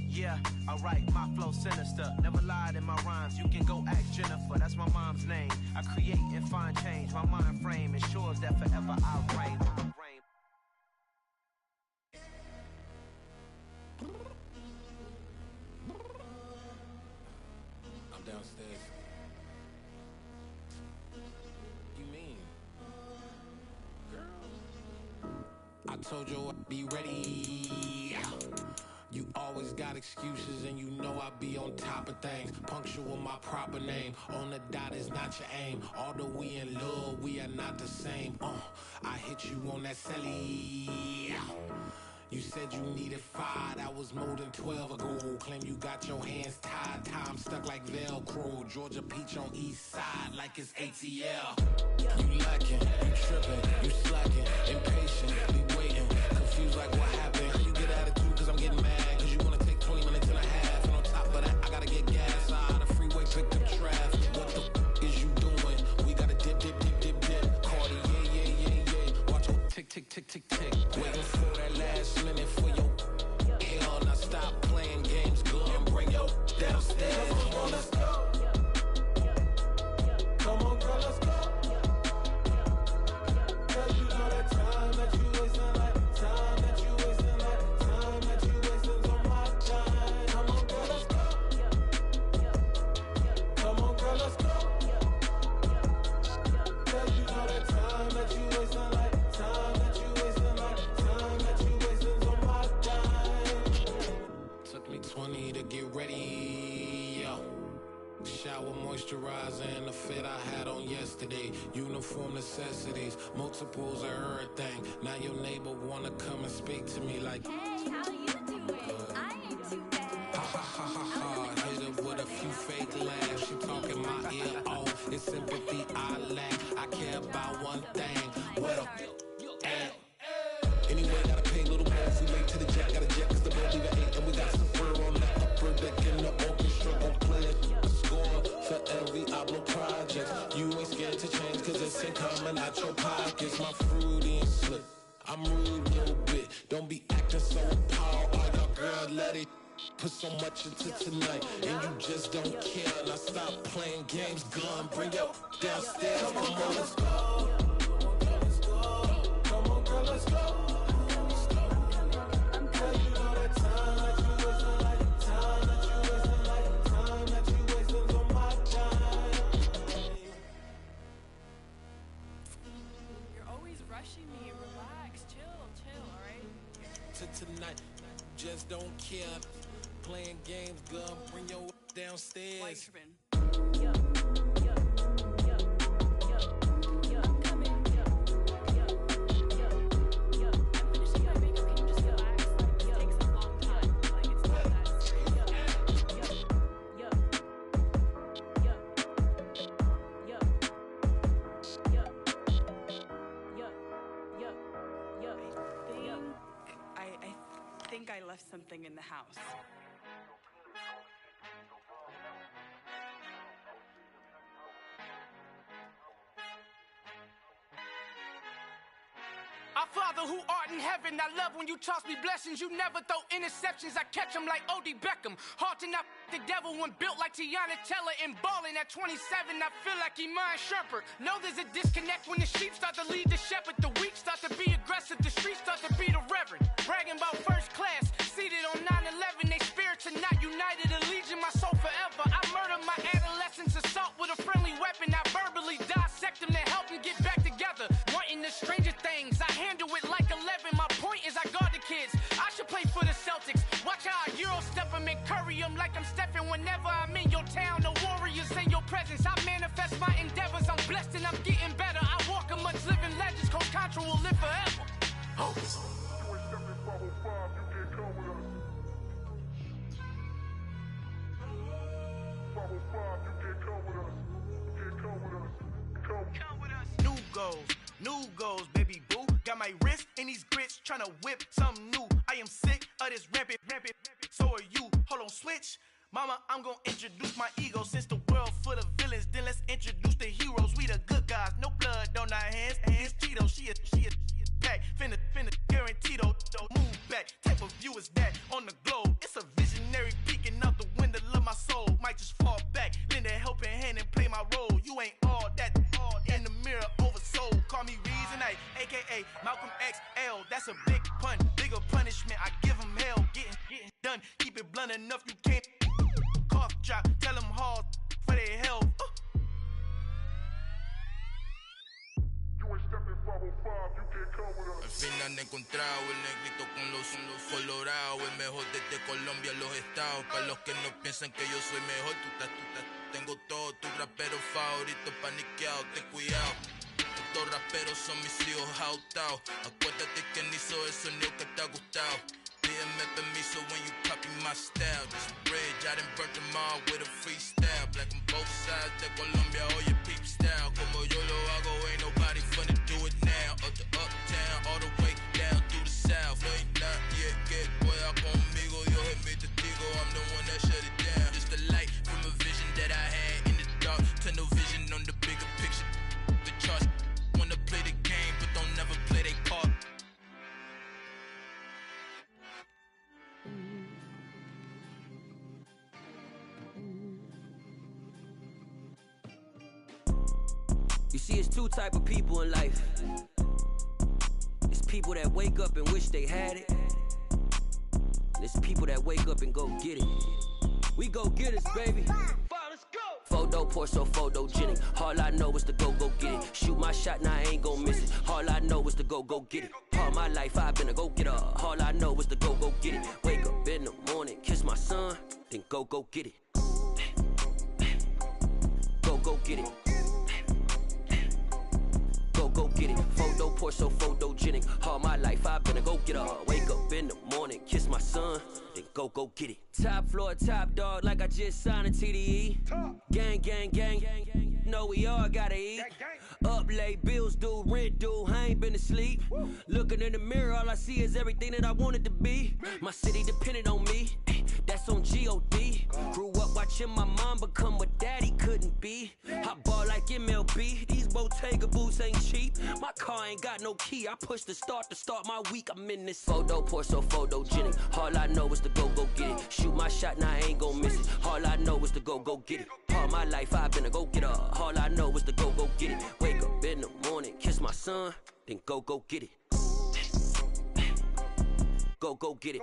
Yeah, alright, my flow sinister. Never lied in my rhymes, you can go ask Jennifer. That's my mom's name. I create and find change. My mind frame ensures that forever I reign. I'm downstairs. You mean? Girl, I told you I'd be ready. You always got excuses and you know I be on top of things. Punctual my proper name. On the dot is not your aim. Although we in love, we are not the same. I hit you on that celly. You said you needed 5, that was more than 12 ago. Claim you got your hands tied, time stuck like Velcro. Georgia Peach on east side like it's ATL. You lacking, you tripping, you slacking, impatient, be waiting, confused like what happened. How you get attitude cause I'm getting mad, cause you wanna take 20 minutes and a half. And on top of that, I gotta get gas out of the freeway, picked up traffic. What the is you doing? We gotta dip, dip, dip, dip, dip. Cardi, yeah. Watch your tick, tick, tick, tick, tick. Waiting for that last minute for your hell. Now stop playing games, girl, and bring your downstairs. Come on, let's go. Come on, girl, let's go. Cause you know that time that you wasting, like time that you wasting, like time that you wasting on my time. Come on, girl, let's go. Come on, girl, let's go. Cause you know that time that you wasting, like time that you wasting, like time that you wasting on my time. Took me 20 to get ready, yo. Shower, moisturizer, and the fit I had on yesterday. Uniform necessities, multiples of everything. Now your neighbor wanna come and speak to me like, hey, how you doing? I ain't too bad. ha ha ha ha ha. Hit her with a few fake laughs. She talking my ear off. It's sympathy I lack. I care about one thing. Well, and anyway, gotta pay a little more. If we late to the jet, gotta jet cause the boat leave at 8. And we got some fur on the upper deck in the orchestra. Gon' play it. Score for every Oblo project. You ain't scared to change cause it's ain't coming out your pockets. My fruity and slick. I'm rude a little bit. Don't be acting so appalled. All y'all girl, let it put so much into tonight. And you just don't care. Now stop playing games, gun. Bring your downstairs. Come on, girl, let's go. Come on, girl, let's go. Cause you know that time that you wasting, like time that you wasting, like time that you wasting on my time. You're always rushing me. Relax, chill, alright? To tonight, just don't care. Playing games, girl. Bring your downstairs. Why you tripping? I think I left something in the house. Our Father who art in heaven, I love when you toss me blessings. You never throw interceptions, I catch them like O.D. Beckham. Hard to not the devil when built like Tiana Teller and balling at 27. I feel like Iman Shumpert. Know there's a disconnect when the sheep start to lead the shepherd. The weak start to be aggressive, the streets start to be the reverend. Bragging about first class, seated on 9/11. They spirits are not united, a legion, my soul forever. I murder my adolescence, assault with a friendly weapon. I verbally dissect them to help them get back together. Wanting the stranger things, I handle it like 11. My point is I guard the kids. I should play for the Celtics. Watch how I Euro step them and curry them like I'm stepping. Whenever I'm in your town, the Warriors in your presence. I manifest my endeavors. I'm blessed and I'm getting better. I walk amongst living legends. Coach Contra will live forever. Oh. New goals, baby boo. Got my wrist in these grits, tryna whip something new. I am sick of this rampant. So are you. Hold on, switch. Mama, I'm gonna introduce my ego. Since the world full of villains, then let's introduce the heroes. We the good guys, no blood on our hands. Tito, she a pack, finna like AKA Malcolm XL. That's a big pun, bigger punishment. I give him hell, getting done. Keep it blunt enough, you can't cough drop. Tell them hard for their health. Al fin han encontrado el negrito con los colorados, el mejor desde Colombia, los estados. Para los que no piensan que yo soy mejor, tengo todos tus raperos favoritos paniqueados, ten cuidado. Estos raperos son mis hijos jautados. Acuérdate que ni hizo el sonido que te ha gustado. Pídeme permiso when you copy my style. This bridge, I done burnt them all with a freestyle. Black on both sides de Colombia, oye peep style. Como yo lo hago, ain't nobody finna do it now. Up to uptown, all the way down through the south. No ain't not yet, que pueda conmigo. Dios es mi testigo, I'm the one that shut it down. Just the light from a vision that I had in the dark. Tunnel vision on the bigger picture. The charts wanna play the game, but don't never play their part. You see, it's two type of people in life. It's people that wake up and wish they had it. And it's people that wake up and go get it. We go get it, baby. Photo poor, so photogenic. All I know is to go get it. Shoot my shot, now I ain't gon' miss it. All I know is to go get it. All my life I've been a go-getter. All I know is to go get it. Wake up in the morning, kiss my son, then go get it. Go get it. Go get it. Photo poor, so photogenic. All my life I've been a go-getter. Wake up in the morning, kiss my son, then go get it. Top floor, top dog, like I just signed a TDE. Gang, gang, gang. Know we all gotta eat. Up late, bills due, rent due, I ain't been asleep. Looking in the mirror, all I see is everything that I wanted to be. My city depended on me, that's on G.O.D. Grew up watching my mom become what daddy couldn't be. I ball like MLB, these Bottega boots ain't cheap. My car ain't got no key, I push the start to start my week. I'm in this photo poor, so photogenic. All I know is to go get it. Shoot my shot, now I ain't gon' miss it. All I know is to go get it. All my life I've been a go-getter. All I know is to go get it. Wake up in the morning, kiss my son, then go get it. Go get it.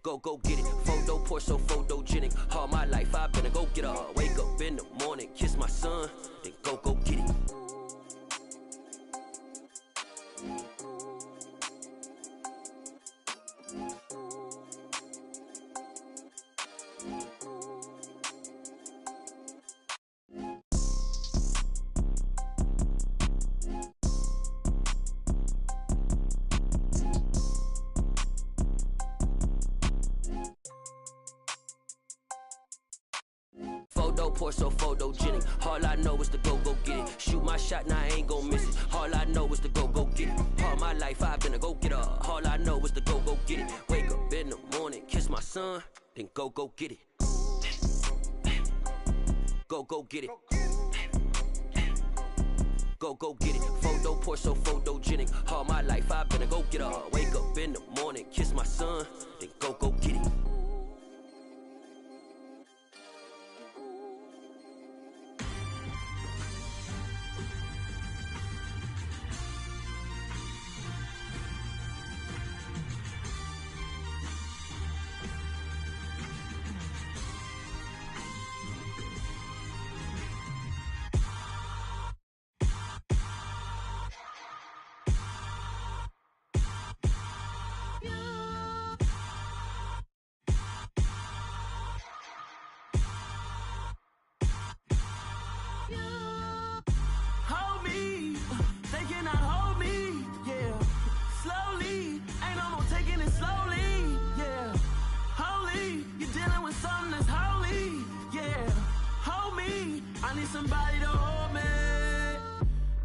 Go get it. Photo poor, so photogenic. All my life I've been a go-getter. Wake up in the morning, kiss my son, then go get it. Photo poor, so photogenic. All I know is to go get it. Shoot my shot, now I ain't gon' miss it. All I know is to go get it. All my life I've been a go-getter. All I know is to go get it. Wake up in the morning, kiss my son, then go get it. Go get it. Go get it. Photo poor, so photogenic. All my life I've been a go-getter. Wake up in the morning, kiss my son, then go get it. Somebody to hold me.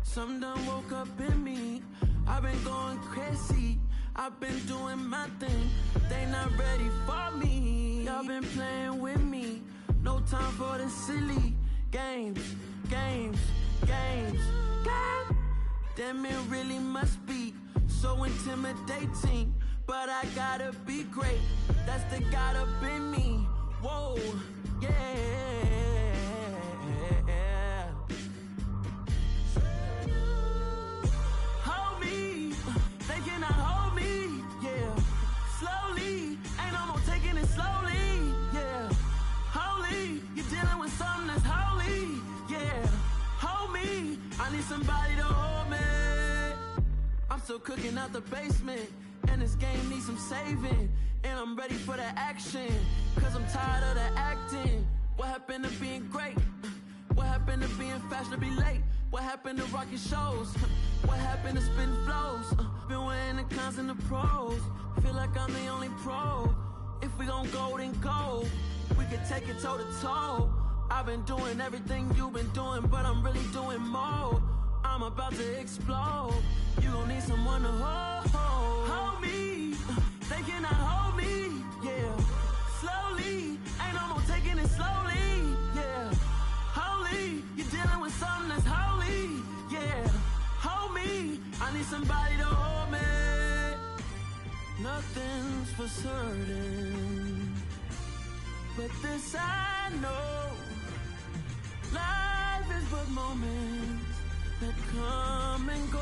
Some done woke up in me. I've been going crazy. I've been doing my thing. They not ready for me. Y'all been playing with me. No time for the silly games. Damn, it really must be so intimidating. But I gotta be great. That's the God up in me. Whoa, yeah. somebody to hold me. I'm still cooking out the basement, and this game needs some saving. And I'm ready for the action, cause I'm tired of the acting. What happened to being great? What happened to being fashionably late? What happened to rocking shows? What happened to spitting flows? Been wearing the cons and the pros. Feel like I'm the only pro. If we gon' go, then go. We can take it toe to toe. I've been doing everything you've been doing, but I'm really doing more. I'm about to explode. You gon' need someone to hold me. They cannot hold me, yeah. Slowly, ain't no more taking it slowly, yeah. Holy, you're dealing with something that's holy, yeah. Hold me, I need somebody to hold me. Nothing's for certain, but this I know. Life is but moments that come and go.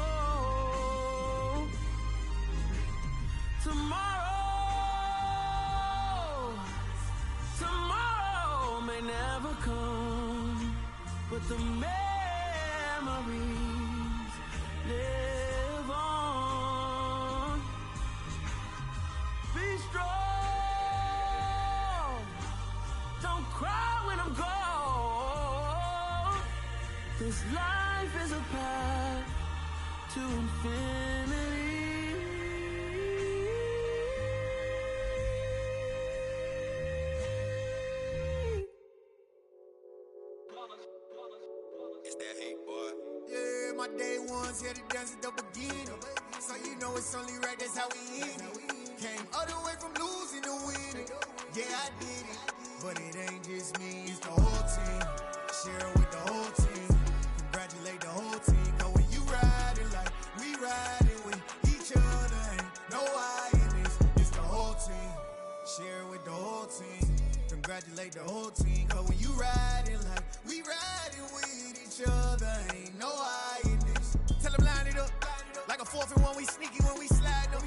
Tomorrow may never come, but the memories live on. Be strong, don't cry when I'm gone. This life is a path to infinity. It's that hate, boy. Yeah, my day ones here to dance at the beginning. So you know it's only right, that's how we end it. Came all the way from losing to winning. Yeah, I did it, but it ain't just me, it's the whole team. Share with the whole team. Congratulate the whole team. Cause when you riding like we riding with each other, ain't no I in this, it's the whole team. Share with the whole team. Congratulate the whole team. Cause when you riding like we riding with each other, ain't no I in this. Tell them line it up. Like a 4th and 1, we sneaky when we slide them.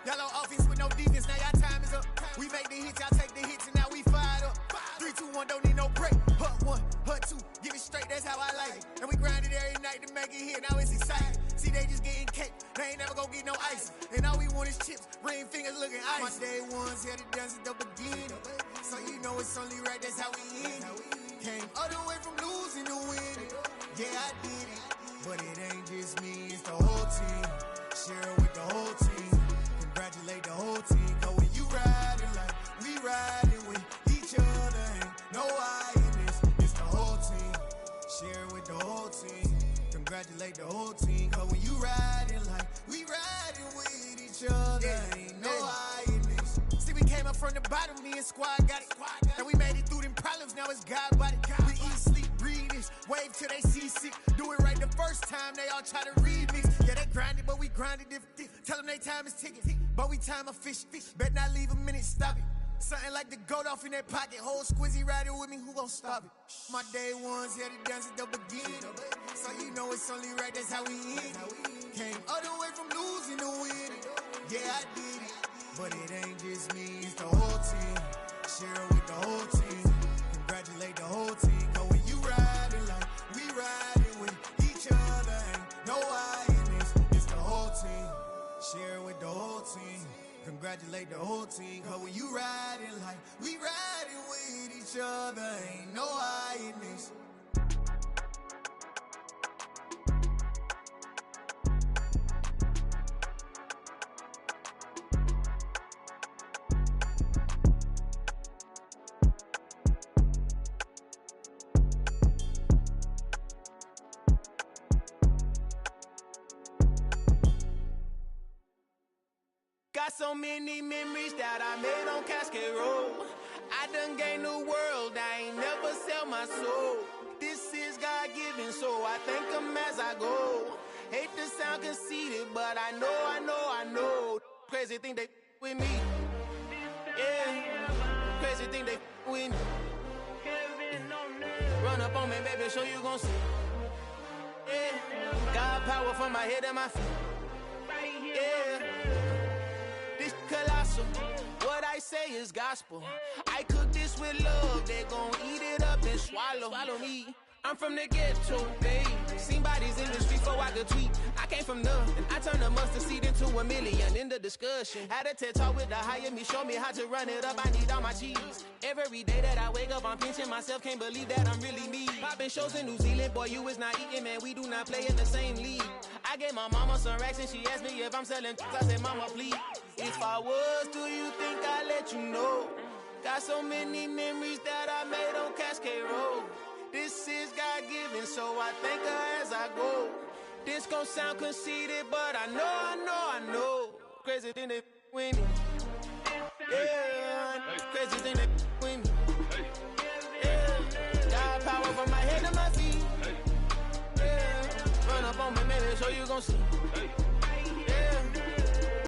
Y'all on offense with no defense, now y'all time is up. We make the hits, y'all take the hits, and now we fired up. 3, 2, 1, don't need no break. Hut 1, hut 2, give it straight, that's how I like it. And we grind it every night to make it hit, now it's exciting. See, they just getting cake, they ain't never gonna get no ice. And all we want is chips, ring fingers looking ice. My day ones here to dance at the beginning. So you know it's only right, that's how we end it. Came all the way from losing to winning. Yeah, I did it, but it ain't just me, it's the whole team. Share with the whole team. Congratulate the whole team. Cause when you riding like we riding with each other, ain't no I in this, it's the whole team. Share with the whole team. Congratulate the whole team. Cause when you riding like we riding with each other, ain't no I in this. See, we came up from the bottom, me and squad got it. And we made it through them problems, now it's God body. We eat, sleep, breathe this, wave till they see sick. Do it right the first time, they all try to remix. Yeah, they grinded, but we grinded different. Tell them they time is ticking, but we time a fish. Bet not leave a minute, stop it. Something like the goat off in that pocket. Whole squizzy riding with me, who gon' stop it? My day ones here to dance at the beginning. So you know it's only right, that's how we end it. Came all the way from losing to winning. Yeah, I did it, but it ain't just me, it's the whole team. Share with the whole team. Congratulate the whole team. Cause when you riding like we riding with each other, ain't no I in this, it's the whole team. Share with the whole team. Congratulate the whole team. Cause when you riding like we riding with each other, ain't no I in this. Got so many memories that I made on Cascade Road. I done gained the world, I ain't never sell my soul. This is God-given, so I thank him as I go. Hate to sound conceited, but I know. Crazy thing they with me. Yeah, crazy thing they with me. Run up on me, baby, show you gon' see. Yeah, God power from my head and my feet. Yeah. Colossal, what I say is gospel. I cook this with love, they gon' eat it up and swallow me. I'm from the ghetto, baby, seen by bodies in the street before I could tweet. I came from nothing, I turned a mustard seed into a million in the discussion. Had a TED talk with the higher me, show me how to run it up, I need all my cheese. Every day that I wake up, I'm pinching myself, can't believe that I'm really me. Popping shows in New Zealand, boy, you is not eating, man, we do not play in the same league. I gave my mama some racks and she asked me if I'm selling, I said, mama, please. If I was, do you think I'd let you know? Got so many memories that I made on Cascade Road. This is God-given, so I thank her as I go. This gon' sound conceited, but I know. Crazy thing they with me. Yeah, crazy thing they with me. Yeah, got power from my head to my feet. Yeah, run up on me, man, so you gon' see.